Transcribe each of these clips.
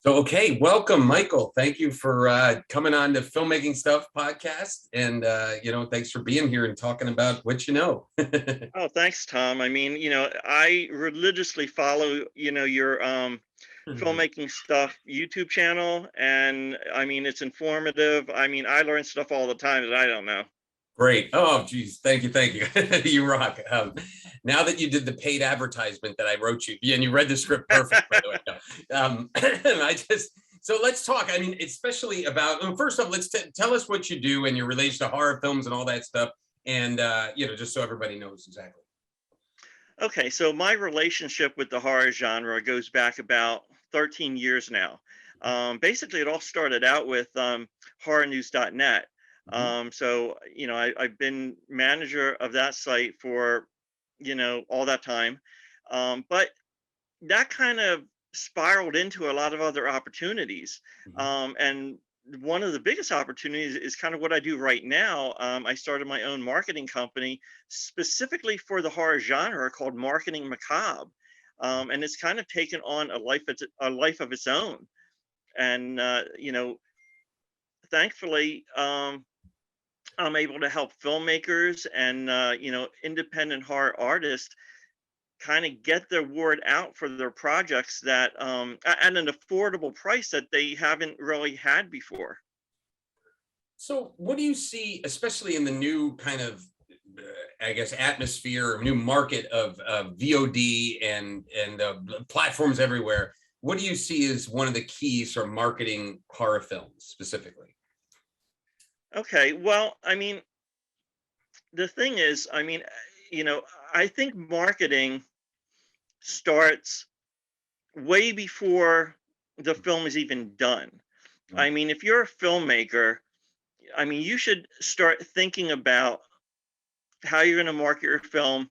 So, okay, welcome, Michael. Thank you for coming on the Filmmaking Stuff Podcast, and thanks for being here and talking about what you know. Oh, thanks, Tom. I religiously follow, your filmmaking stuff YouTube channel, and it's informative. I learn stuff all the time that I don't know. Great. Oh, geez, thank you. You rock. Now that you did the paid advertisement that I wrote you, and you read the script perfect, by the way. So let's talk. Especially about. First off, let's tell us what you do and your relation to horror films and all that stuff, and just so everybody knows exactly. Okay, so my relationship with the horror genre goes back about 13 years now. Basically, it all started out with horrornews.net. I've been manager of that site for, all that time. But that kind of spiraled into a lot of other opportunities. Mm-hmm. And one of the biggest opportunities is kind of what I do right now. I started my own marketing company specifically for the horror genre called Marketing Macabre. And it's kind of taken on a life of its own. And, thankfully, I'm able to help filmmakers and, independent horror artists kind of get their word out for their projects that at an affordable price that they haven't really had before. So, what do you see, especially in the new kind of, atmosphere, new market of VOD and platforms everywhere? What do you see as one of the keys for marketing horror films specifically? Okay, well, the thing is, I think marketing starts way before the film is even done. If you're a filmmaker, you should start thinking about how you're going to market your film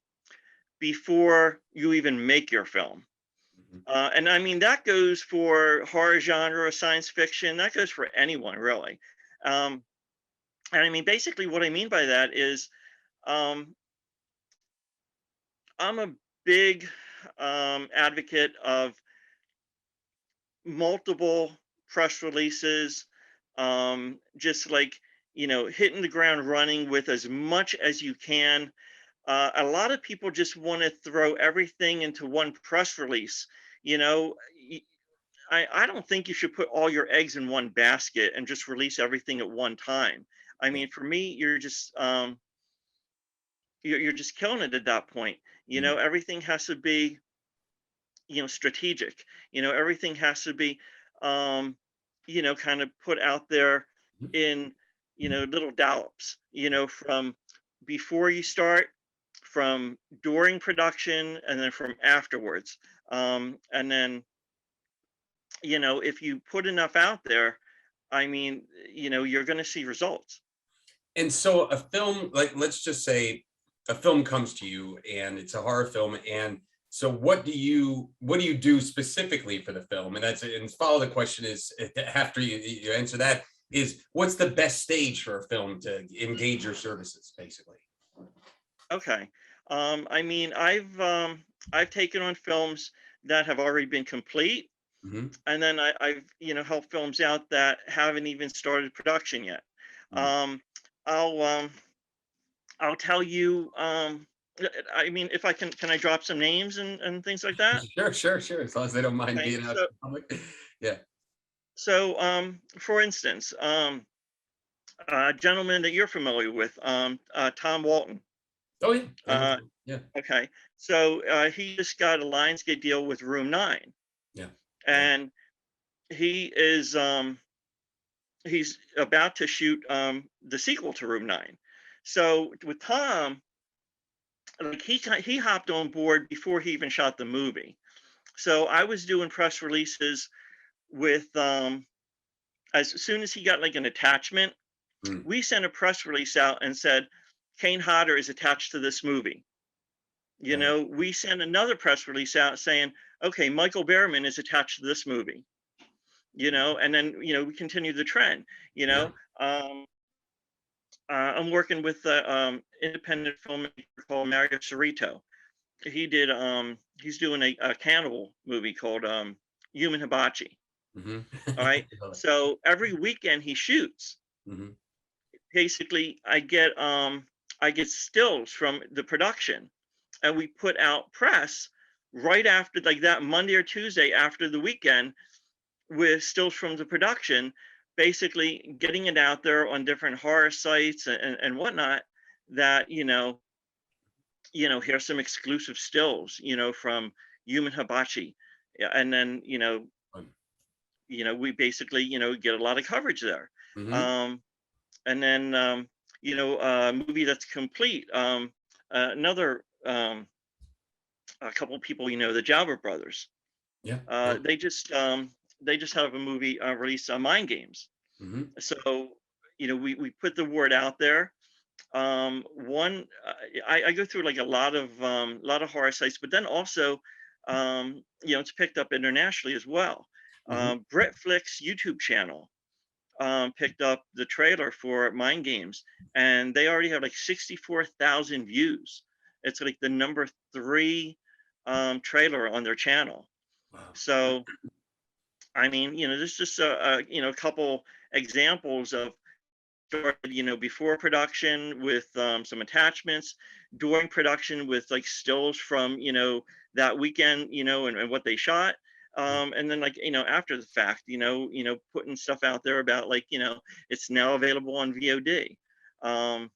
before you even make your film. That goes for horror genre, science fiction, that goes for anyone really. Basically what I mean by that is I'm a big advocate of multiple press releases, just like, hitting the ground running with as much as you can. A lot of people just want to throw everything into one press release. I don't think you should put all your eggs in one basket and just release everything at one time. For me, you're just killing it at that point. Everything has to be, strategic. Everything has to be, kind of put out there in, little dollops, from before you start, from during production, and then from afterwards. And then, if you put enough out there, you're going to see results. And so a film, like, let's just say a film comes to you and it's a horror film. And so what do you do specifically for the film? And follow the question is, after you answer that, is what's the best stage for a film to engage your services, basically? Okay. I've taken on films that have already been complete, Mm-hmm. and then I've helped films out that haven't even started production yet. Um, I'll I'll tell you. If I can I drop some names and things like that? Sure. As long as they don't mind Okay. being out So in public. Yeah. for instance, a gentleman that you're familiar with, Tom Walton. Oh yeah. Uh, Yeah. okay. So he just got a Lionsgate deal with Room 9, Yeah. and he is he's about to shoot the sequel to Room 9. So with Tom, like he hopped on board before he even shot the movie. So I was doing press releases with as soon as he got like an attachment, Mm. we sent a press release out and said Kane Hodder is attached to this movie. We sent another press release out saying, okay, Michael Behrman is attached to this movie. And then we continue the trend. Yeah. I'm working with an independent filmmaker called Mario Cerrito. He's doing a cannibal movie called Human Hibachi. All right. So every weekend he shoots. Mhm. Basically, I get stills from the production, and we put out press right after, like that Monday or Tuesday after the weekend, with stills from the production, basically getting it out there on different horror sites and whatnot, that here's some exclusive stills, from Human Hibachi. Yeah, and then we basically get a lot of coverage there. Mhm. um and then a movie that's complete. Another A couple of people, the Jabber brothers, Yeah. uh Yeah. they just have a movie released on Mind Games. Mhm. So we put the word out there. One I go through like a lot of horror sites, but then also it's picked up internationally as well. Mhm. Britflix YouTube channel picked up the trailer for Mind Games, and they already have like 64,000 views. It's like the number three trailer on their channel. Wow. So I mean, there's just a couple examples of started, before production with some attachments, during production with like stills from, that weekend, and what they shot. Yeah. And then like, after the fact, putting stuff out there about like, it's now available on VOD. Um,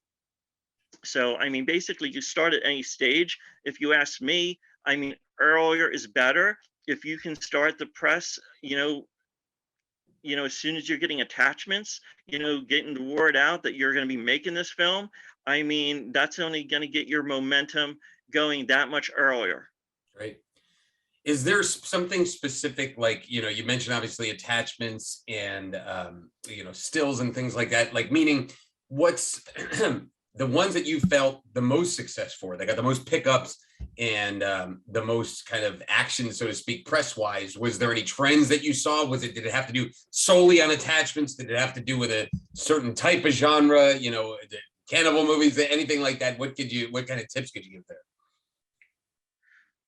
so, I mean, basically you start at any stage. If you ask me, I mean, earlier is better. If you can start the press, as soon as you're getting attachments, getting the word out that you're going to be making this film, I mean, that's only going to get your momentum going that much earlier. Right. Is there something specific, like, you mentioned obviously attachments and, stills and things like that, like, meaning what's the ones that you felt the most success for, they got the most pickups and the most kind of action, so to speak, press wise? Was there any trends that you saw? Did it have to do solely on attachments? Did it have to do with a certain type of genre, the cannibal movies, anything like that? What kind of tips could you give there?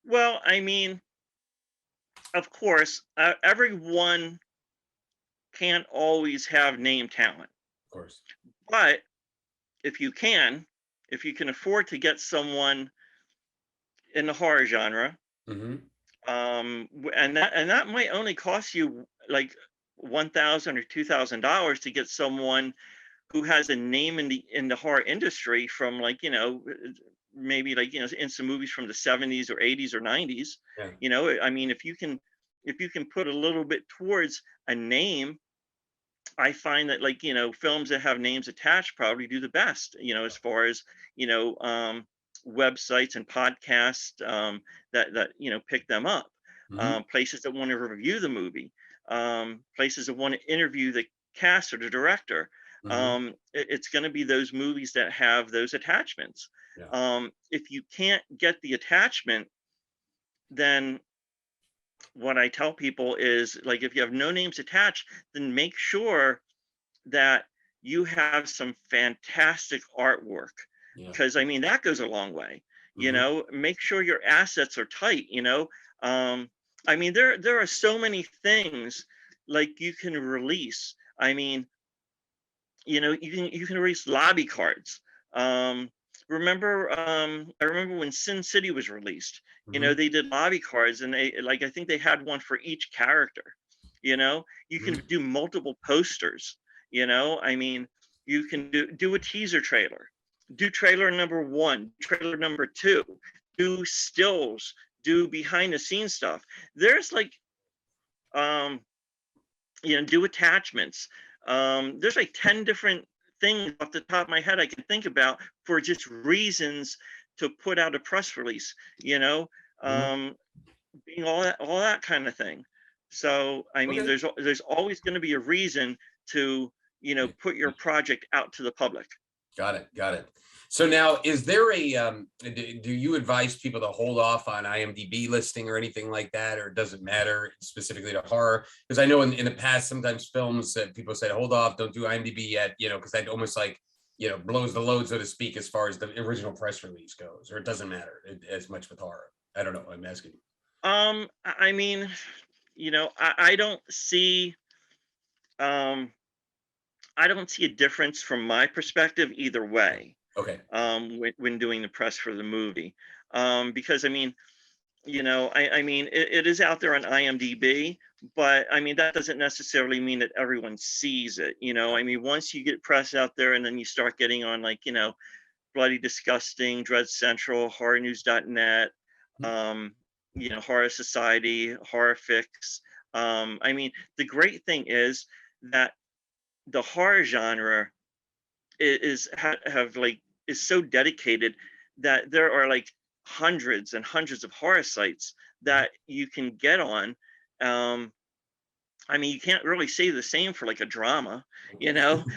Well, I mean, of course, everyone can't always have name talent, Of course. but if you can, if you can afford to get someone in the horror genre, Hmm. and that might only cost you like $1,000 or $2,000 to get someone who has a name in the horror industry from like maybe like in some movies from the 70s or 80s or 90s. Yeah. I mean, if you can put a little bit towards a name, I find that like films that have names attached probably do the best, as far as websites and podcasts that pick them up, Hmm. places that want to review the movie, places that want to interview the cast or the director. Hmm. It's going to be those movies that have those attachments. Yeah. If you can't get the attachment, then what I tell people is like, if you have no names attached, then make sure that you have some fantastic artwork, Yeah. because I mean that goes a long way. Hmm. Make sure your assets are tight. I mean, there are so many things like you can release. I mean, you can release lobby cards. um I remember when Sin City was released, Hmm. they did lobby cards, and they like, I think they had one for each character. You can Hmm. do multiple posters. I mean, you can do a teaser trailer, do trailer number one, trailer number two, do stills, do behind the scenes stuff. There's like um do attachments. There's like 10 different things off the top of my head I can think about for just reasons to put out a press release, you know, Hmm. um, being all that kind of thing. So, I mean, Okay. there's always going to be a reason to, put your project out to the public. Got it. Got it. So now, is there do you advise people to hold off on IMDb listing or anything like that, or does it matter specifically to horror? Because I know in the past, sometimes films that people said, hold off, don't do IMDb yet, because that almost like, blows the load, so to speak, as far as the original press release goes, or it doesn't matter as much with horror. I don't know. I'm asking. I mean, I don't see, um, I don't see a difference from my perspective either way, Okay. when doing the press for the movie. Because I mean, it is out there on IMDb, but I mean, that doesn't necessarily mean that everyone sees it. I mean, once you get press out there and then you start getting on, like, Bloody Disgusting, Dread Central, HorrorNews.net, um, Horror Society, Horror Fix. I mean, the great thing is that the horror genre have like is so dedicated that there are like hundreds and hundreds of horror sites Mhm. that you can get on. Um, I mean, you can't really say the same for like a drama,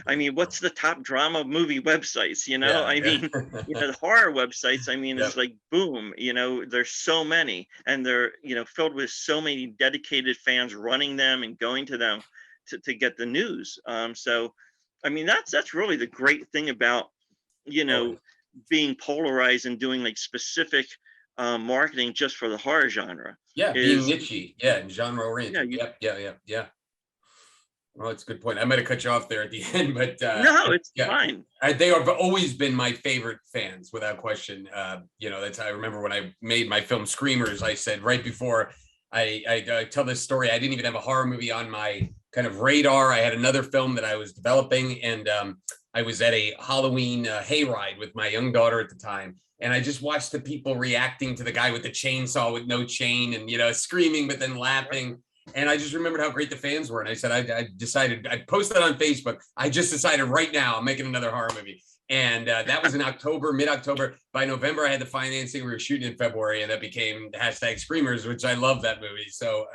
I mean, what's the top drama movie websites, Yeah, I yeah. mean, the horror websites, I mean, is Yep. like boom, there's so many, and they're, filled with so many dedicated fans running them and going to them to get the news. So, I mean, that's really the great thing about, you know, Totally. being polarized and doing like specific marketing just for the horror genre Yeah, being is, niche-y. Yeah, and genre yeah, oriented. you, Yep. Yeah, yeah, yeah. Well, that's a good point. I might have cut you off there at the end, but no, it's yeah, fine. they have always been my favorite fans, without question. That's I remember when I made my film Screamers. I said right before I tell this story, I didn't even have a horror movie on my kind of radar. I had another film that I was developing, and I was at a Halloween hayride with my young daughter at the time. And I just watched the people reacting to the guy with the chainsaw with no chain, and screaming but then laughing. And I just remembered how great the fans were. And I said, I decided, I posted on Facebook, I just decided right now I'm making another horror movie. And that was in October, mid-October. By November, I had the financing. We were shooting in February, and that became hashtag Screamers, which I love that movie. So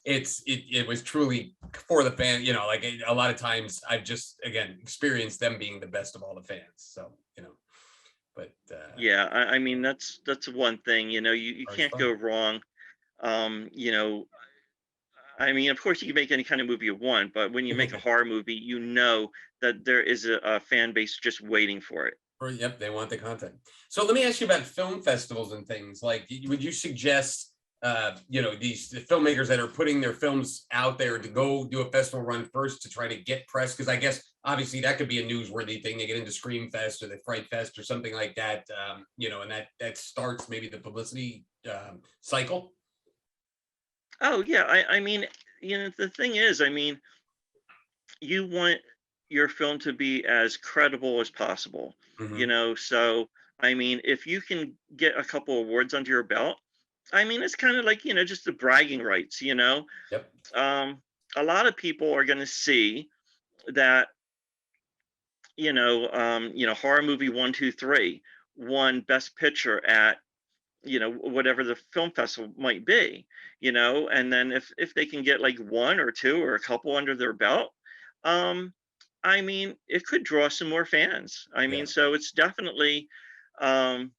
it was truly for the fan. Like a lot of times I've just, again, experienced them being the best of all the fans. So, but Yeah, I mean, that's one thing, you it's can't fun. go wrong. You know, I mean, of course you can make any kind of movie you want, but when you make a horror movie, you know that there is a fan base just waiting for it. Or, yep, they want the content. So let me ask you about film festivals and things. Like, would you suggest, the filmmakers that are putting their films out there to go do a festival run first to try to get press? Because I guess obviously that could be a newsworthy thing. They get into Scream Fest or the Fright Fest or something like that, and that starts maybe the publicity cycle. Oh yeah, I mean, the thing is, I mean, you want your film to be as credible as possible, Hmm. so I mean, if you can get a couple awards under your belt, I mean, it's kind of like, just the bragging rights. Yep. um, a lot of people are going to see that, horror movie 1, 2, 3 won best picture at, whatever the film festival might be, and then if they can get like one or two or a couple under their belt, um, I mean, it could draw some more fans. I mean, Yeah. so um,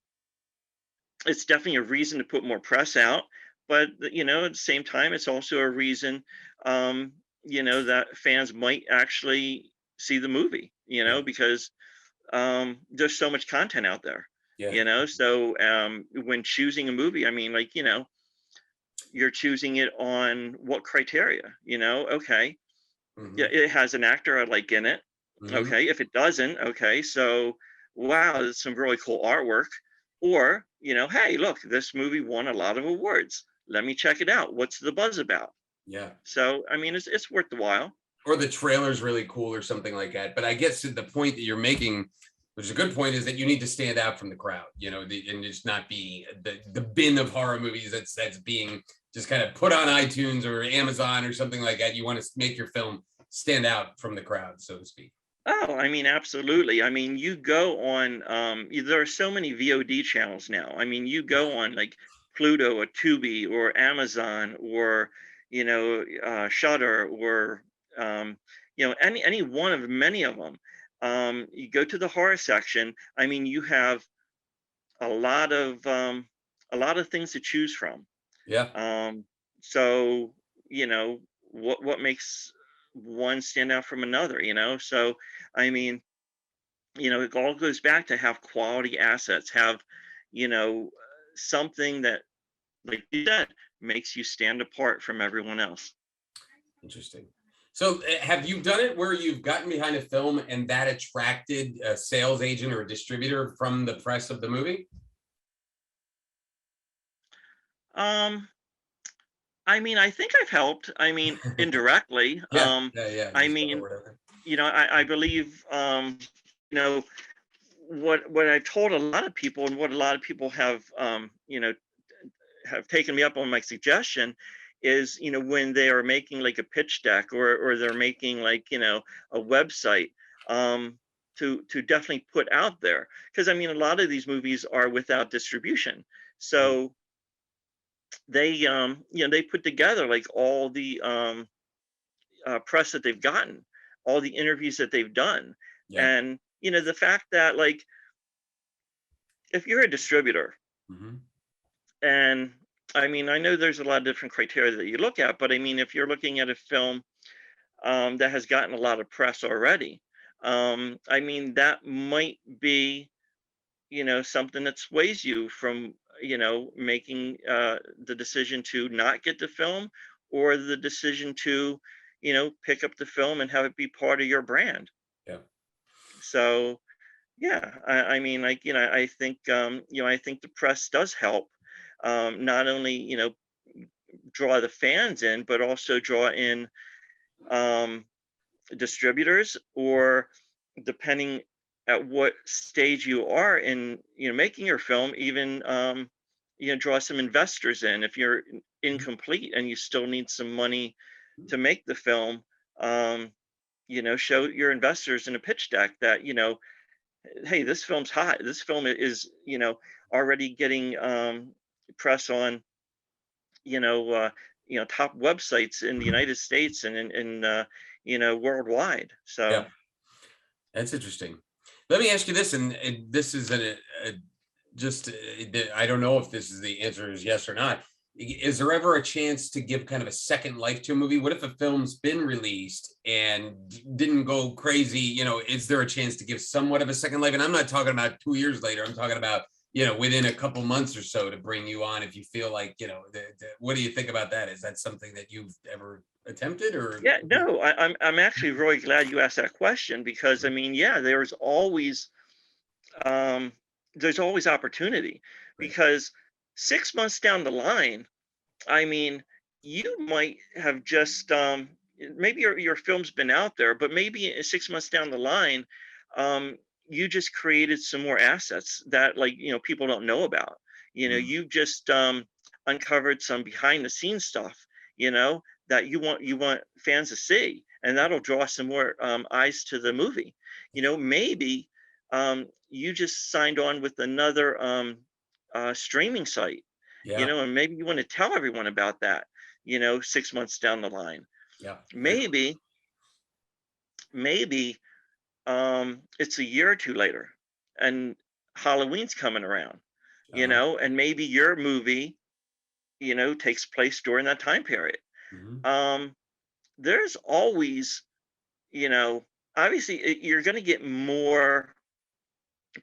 it's definitely a reason to put more press out, but at the same time, it's also a reason, um, that fans might actually see the movie, Yeah. because there's so much content out there. Yeah. So when choosing a movie, I mean, like, you're choosing it on what criteria? Okay, yeah, Hmm. it has an actor I like in it. Hmm. Okay, if it doesn't, okay, so wow, there's some really cool artwork. Or, hey, look, this movie won a lot of awards. Let me check it out. What's the buzz about? Yeah. So, I mean, it's worth the while. Or the trailer's really cool or something like that. But I guess the point that you're making, which is a good point, is that you need to stand out from the crowd, and just not be the bin of horror movies that's being just kind of put on iTunes or Amazon or something like that. You want to make your film stand out from the crowd, so to speak. Oh, I mean, absolutely. I mean, you go on, there are so many VOD channels now. I mean, you go on like Pluto or Tubi or Amazon or, Shutter or, any one of many of them. You go to the horror section. I mean, you have a lot of, um, a lot of things to choose from. Yeah. Um, so, what makes one stand out from another, So, I mean, it all goes back to have quality assets, have, you know, something that, like you said, makes you stand apart from everyone else. Interesting. So have you done it where you've gotten behind a film and that attracted a sales agent or a distributor from the press of the movie? Um, I mean, I think I've helped. I mean, indirectly. Yeah, yeah. I Just got mean, whatever. I believe, you know, what I've told a lot of people, and what a lot of people have, have taken me up on my suggestion, is, when they are making like a pitch deck, or they're making, like, a website, to definitely put out there, because I mean, a lot of these movies are without distribution, Mhm. so they, they put together like all the, press that they've gotten, all the interviews that they've done, Yeah. and the fact that, like, if you're a distributor, Hmm. and I mean, I know there's a lot of different criteria that you look at, but I mean, if you're looking at a film, that has gotten a lot of press already, I mean, that might be, something that sways you from, making, the decision to not get the film, or the decision to, pick up the film and have it be part of your brand. Yeah. So yeah, I mean, like, I think, I think the press does help, not only, draw the fans in, but also draw in, um, distributors, or depending at what stage you are in, making your film, even, draw some investors in if you're incomplete and you still need some money to make the film. Um, show your investors in a pitch deck that, hey, this film's hot. This film is, already getting, press on, you know, uh, top websites in the Mhm. United States, and worldwide. So Yeah. That's interesting. Let me ask you this, and this is just, I don't know if this is the answer is yes or not. Is there ever a chance to give kind of a second life to a movie? What if a film's been released and didn't go crazy? Is there a chance to give somewhat of a second life? And I'm not talking about 2 years later. I'm talking about, within a couple months or so to bring you on if you feel like, what do you think about that? Is that something that you've ever attempted or? yeah, no, I'm actually really glad you asked that question, because I mean, yeah, um, there's always opportunity, Right. because 6 months down the line, I mean, you might have just, maybe your film's been out there, but maybe 6 months down the line, um, you just created some more assets that, like, people don't know about. Mm. You've just, uncovered some behind the scenes stuff, that you want fans to see, and that'll draw some more, eyes to the movie. Maybe, you just signed on with another, streaming site, Yeah. and maybe you want to tell everyone about that, 6 months down the line. Yeah. Very cool. Maybe maybe it's a year or two later, and Halloween's coming around, Uh-huh. and maybe your movie, takes place during that time period. Mhm. um there's always, you know obviously, you're going to get more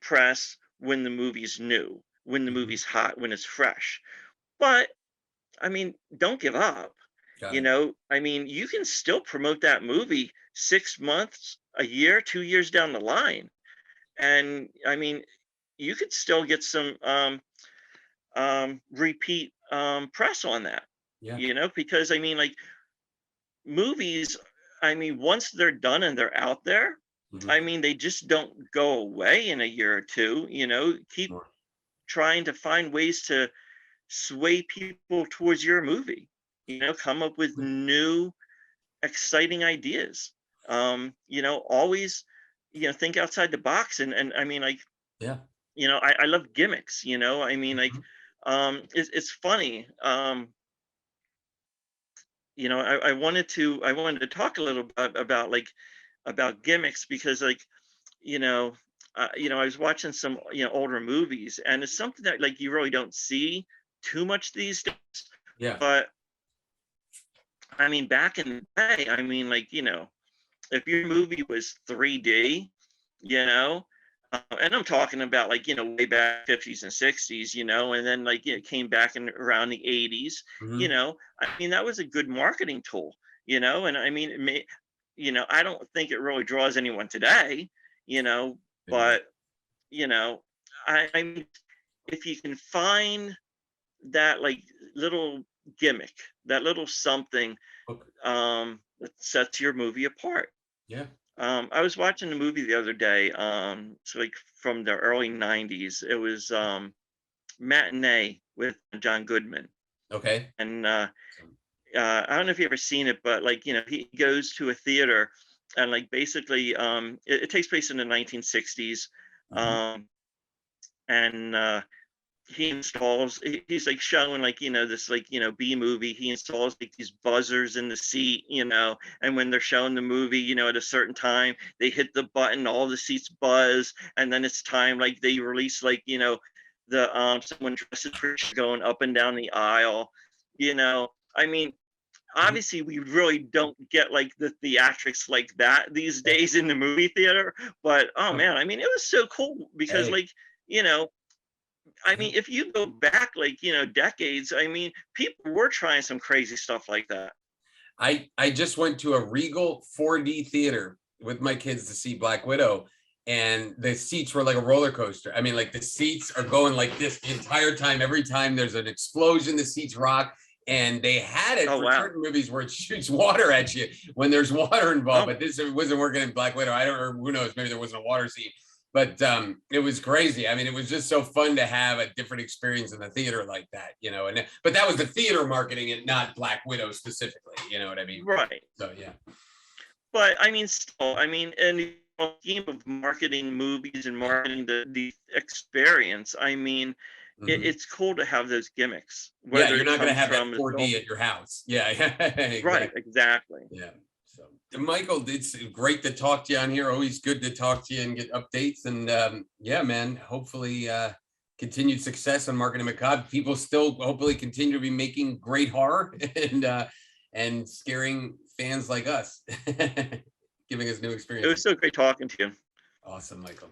press when the movie's new, when the Mhm. movie's hot, when it's fresh, but I mean, don't give up. Got it. I mean, you can still promote that movie 6 months, a year, 2 years down the line. And I mean, you could still get some, repeat, press on that, Yeah. because I mean, like, movies, I mean, once they're done and they're out there, Mhm. I mean, they just don't go away in a year or two. Keep Sure. trying to find ways to sway people towards your movie. Come up with Mhm. new, exciting ideas. Always, think outside the box. And I mean, like, Yeah. I love gimmicks. I mean, like, Mhm. it's funny. I wanted to talk a little bit about, like, about gimmicks, because, like, you know, I was watching some, older movies, and it's something that, like, you really don't see too much these days. Yeah. But I mean, back in the day, I mean, like, if your movie was 3D, you know, And I'm talking about like, way back 50s and 60s, and then like, came back in around the 80s, Mhm. I mean, that was a good marketing tool, and I mean, it may, I don't think it really draws anyone today, you know, Maybe not. but, you know, I mean, if you can find that like little gimmick, that little something, Okay. that sets your movie apart. Yeah. I was watching a movie the other day, so like from the early '90s. It was Matinee with John Goodman, Okay. and So, I don't know if you ever seen it, but like he goes to a theater, and like basically, it takes place in the 1960s, mhm. um, and he's like showing like this like B movie. He installs like these buzzers in the seat, and when they're showing the movie, at a certain time they hit the button, all the seats buzz, and then it's time like they release like the someone dressed as Christian going up and down the aisle. I mean, Mhm. obviously we really don't get like the theatrics like that these days in the movie theater, but oh Oh, man, I mean, it was so cool because hey. like you know I Yeah. mean, if you go back like, decades, I mean, people were trying some crazy stuff like that. I just went to a Regal 4D theater with my kids to see Black Widow, and the seats were like a roller coaster. I mean, like the seats are going like this the entire time. Every time there's an explosion, the seats rock. And they had it Oh, for wow. certain movies where it shoots water at you when there's water involved. Oh, But this wasn't working in Black Widow. I don't, or who knows? Maybe there wasn't a water scene. But it was crazy. I mean, it was just so fun to have a different experience in the theater like that, And but that was the theater marketing it, not Black Widow specifically. You know what I mean? right. So yeah. But I mean, still, I mean, in the scheme of marketing movies and marketing the experience, I mean, Mhm. it's cool to have those gimmicks, Yeah, whether you're it not going to comes have that from the film. 4D at your house. Yeah, yeah, Right, exactly. exactly. Yeah. So, Michael, it's great to talk to you on here. Always good to talk to you and get updates. And yeah, man, hopefully continued success on Marketing Macabre. People still hopefully continue to be making great horror and scaring fans like us, giving us new It was experiences. so great talking to you. Awesome, Michael.